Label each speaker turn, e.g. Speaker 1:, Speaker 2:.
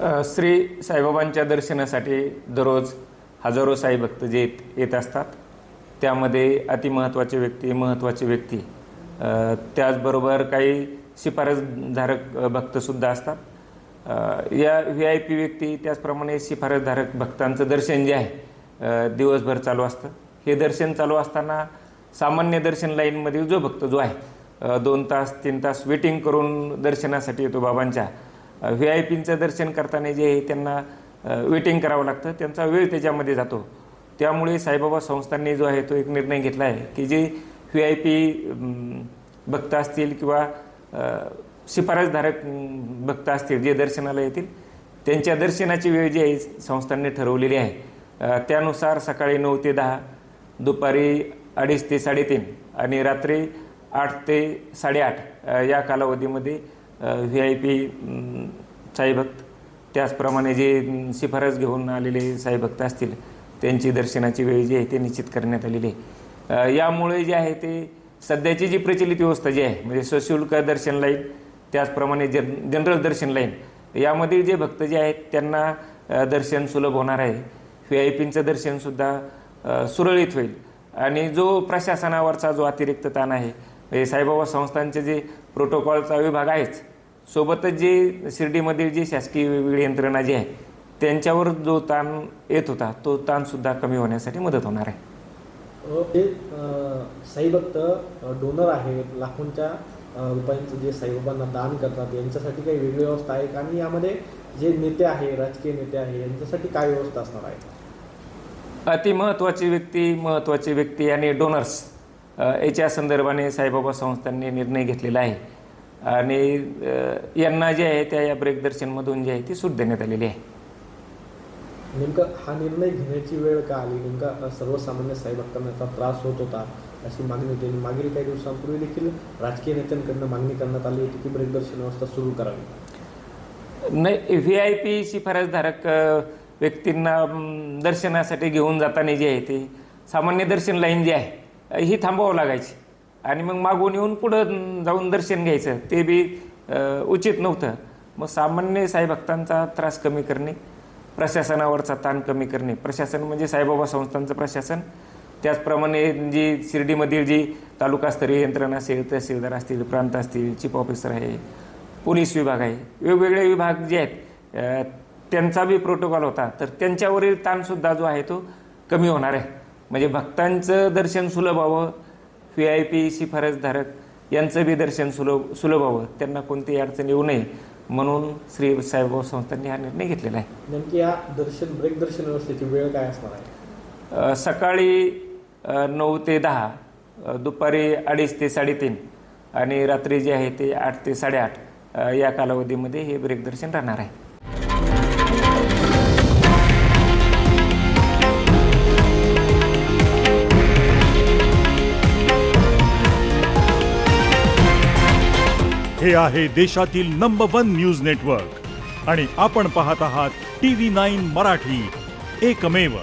Speaker 1: श्री साईबाबांच्या दर्शनासाठी दररोज हजारो साई भक्त जे येत असतात, त्यामध्ये अतिमहत्त्वाचे व्यक्ती त्याचबरोबर काही शिफारसधारक भक्तसुद्धा असतात। या VIP व्यक्ती त्याचप्रमाणे शिफारसधारक भक्तांचं दर्शन जे आहे दिवसभर चालू असतं। हे दर्शन चालू असताना सामान्य दर्शन लाईनमध्ये जो भक्त जो आहे 2 तास 3 तास वेटिंग करून दर्शनासाठी येतो बाबांच्या, VIPचं दर्शन करताना जे आहे त्यांना वेटिंग करावं लागतं, त्यांचा वेळ त्याच्यामध्ये जातो। त्यामुळे साईबाबा संस्थांनी जो आहे तो एक निर्णय घेतला आहे की जे VIP भक्त असतील किंवा शिफारसधारक भक्त असतील जे दर्शनाला येतील, त्यांच्या दर्शनाची वेळ जी आहे संस्थांनी ठरवलेली आहे। त्यानुसार सकाळी 9 ते 10, दुपारी 2:30 ते 3:30 आणि रात्री 8 ते 8:30 या कालावधीमध्ये VIP साईभक्त, त्याचप्रमाणे जे शिफारस घेऊन आलेले साईभक्त असतील त्यांची दर्शनाची वेळ जी आहे ते निश्चित करण्यात आलेली आहे। यामुळे जे आहे ते सध्याची जी प्रचलित व्यवस्था जी आहे म्हणजे सशुल्क दर्शन लाईन, त्याचप्रमाणे जनरल दर्शन लाईन, यामधील जे भक्त जे आहेत त्यांना दर्शन सुलभ होणार आहे। VIPचं दर्शनसुद्धा सुरळीत होईल आणि जो प्रशासनावरचा जो अतिरिक्त ताण आहे म्हणजे साईबाबा संस्थांचे जे प्रोटोकॉलचा विभाग आहेच, सोबतच जे शिर्डीमधील जी शासकीय वेगवेगळी यंत्रणा जी आहे त्यांच्यावर जो ताण येत होता तो ताणसुद्धा कमी होण्यासाठी मदत होणार आहे।
Speaker 2: साईभक्त डोनर आहेत, लाखोंच्या रुपयांचं जे साईबाबांना दान करतात, यांच्यासाठी काही वेगळी व्यवस्था आहे आणि यामध्ये जे नेते आहे, राजकीय नेते आहे, यांच्यासाठी काय व्यवस्था असणार आहे?
Speaker 1: महत्त्वाचे व्यक्ती आणि डोनर्स याच्या संदर्भाने साईबाबा संस्थांनी निर्णय घेतलेला आहे आणि यांना जे आहे त्या या ब्रेक दर्शनमधून जे आहे ती सूट देण्यात आलेली आहे।
Speaker 2: नेमका हा निर्णय घेण्याची वेळ का आली? नेमका सर्वसामान्य साईभक्तांना याचा त्रास होत होता अशी मागणी होती। मागील काही दिवसांपूर्वी देखील राजकीय नेत्यांकडून मागणी करण्यात आली होती की ब्रेक दर्शन व्यवस्था सुरू करावी।
Speaker 1: नाही, VIP शिफारसधारक व्यक्तींना दर्शनासाठी घेऊन जाताना जे आहे ते सामान्य दर्शन लाईन जी आहे ही थांबवावं लागायची आणि मग मागून येऊन पुढं जाऊन दर्शन घ्यायचं, ते बी उचित नव्हतं। मग सामान्य साईभक्तांचा त्रास कमी करणे, प्रशासनावरचा ताण कमी करणे, प्रशासन म्हणजे साईबाबा संस्थांचं प्रशासन, त्याचप्रमाणे जी शिर्डीमधील जी तालुकास्तरीय यंत्रणा असेल, तहसीलदार असतील, प्रांत असतील, चीफ ऑफिसर आहे, पोलीस विभाग आहे, वेगवेगळे विभाग जे आहेत त्यांचा बी प्रोटोकॉल होता, तर त्यांच्यावरील ताणसुद्धा जो आहे तो कमी होणार आहे। म्हणजे भक्तांचं दर्शन सुलभ व्हावं, VIP शिफारसधारक यांचं बी दर्शन सुलभ व्हावं, त्यांना कोणतीही अडचण येऊ नये म्हणून श्री साईबाबा संस्थांनी हा निर्णय घेतलेला आहे।
Speaker 2: नेमकी या ब्रेक दर्शन व्यवस्थेची वेळ काय असणार आहे?
Speaker 1: सकाळी 9 ते 10, दुपारी 2:30 ते 3:30 आणि रात्री जे आहे ते 8 ते 8:30 या कालावधीमध्ये हे ब्रेक दर्शन राहणार आहे।
Speaker 3: हे आहे देशातील नंबर 1 न्यूज नेटवर्क आणि आपण पाहत आहात TV9 मराठी, एकमेव।